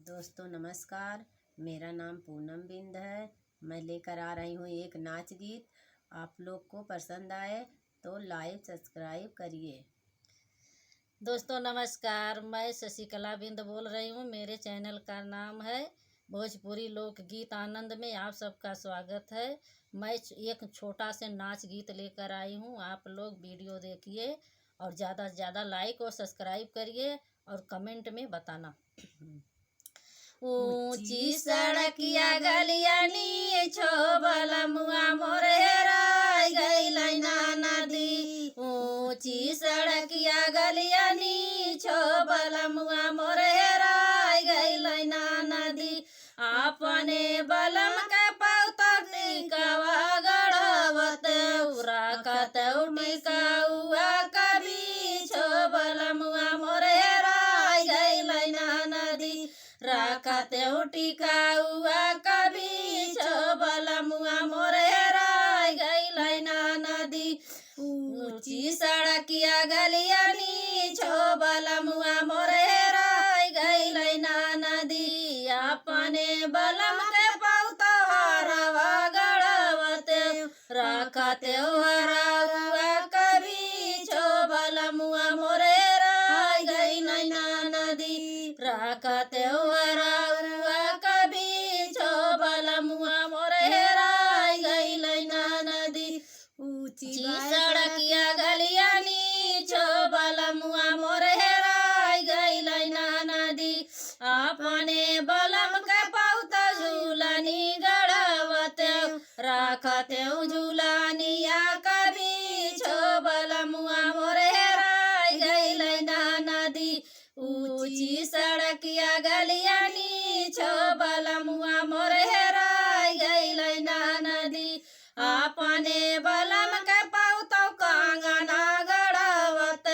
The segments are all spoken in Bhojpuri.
दोस्तों नमस्कार। मेरा नाम पूनम बिंद है। मैं लेकर आ रही हूँ एक नाच गीत। आप लोग को पसंद आए तो लाइक सब्सक्राइब करिए। दोस्तों नमस्कार, मैं शशिकला बिंद बोल रही हूँ। मेरे चैनल का नाम है भोजपुरी लोकगीत आनंद में आप सबका स्वागत है। मैं एक छोटा से नाच गीत लेकर आई हूँ। आप लोग वीडियो देखिए और ज़्यादा से ज़्यादा लाइक और सब्सक्राइब करिए और कमेंट में बताना। ऊंची सड़किया गलिया नी छोबल मुआ मोर हेराय गइलै ना नदी। ऊंची सड़किया गलिया नी छोबल मुआ मोर हेराय गइलै ना नदी। अपने बलम के पौती कवा गढ़वत राखत टिकाउआ कभी छोबल मुआ मोर हेराय गइलै ना नदी। राखत टिकाउआ कभी छोबल मुआ मोर हेराय गइलै ना नदी। ऊंची सड़किया गलिया नी छोबल मुआ मोर हेराय गइलै ना नदी। अपने बलम के पौतो हरवा गढ़वत राखत हरवा कभी छोबल मुआ मोर हेराय गइलै ना नदी। राखत हरवा कभी छोबल मुआ मोर हेराय गइलै ना नदी। ऊंची सड़किया गलिया नी छोबल मुआ मोर हेराय गइलै ना नदी। अपने बलम के पौत झूलनी गढ़वत राखत झूलनिया कभी छोबल मुआ मोर हेराय गइलै ना नदी। ऊंची सड़किया गलिया नी छोबल मुआ मोर हेराय गइलै ना नदी। अपने बलम के पौतो कंगना गढ़वत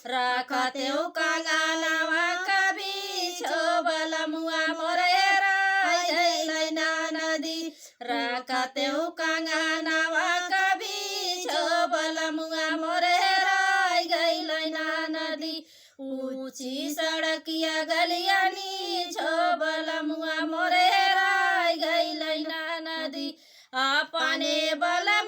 राखत कंगनवा कभी छोबल मुआ मोर हेराय गइलै ना नदी। राखत कंगनवा कभी छोबल मुआ मोर हेराय गइलै ना नदी। ऊंची सड़किया गलिया नी छोबल मुआ मोर हेराय गइलै ना नदी। अपने बलम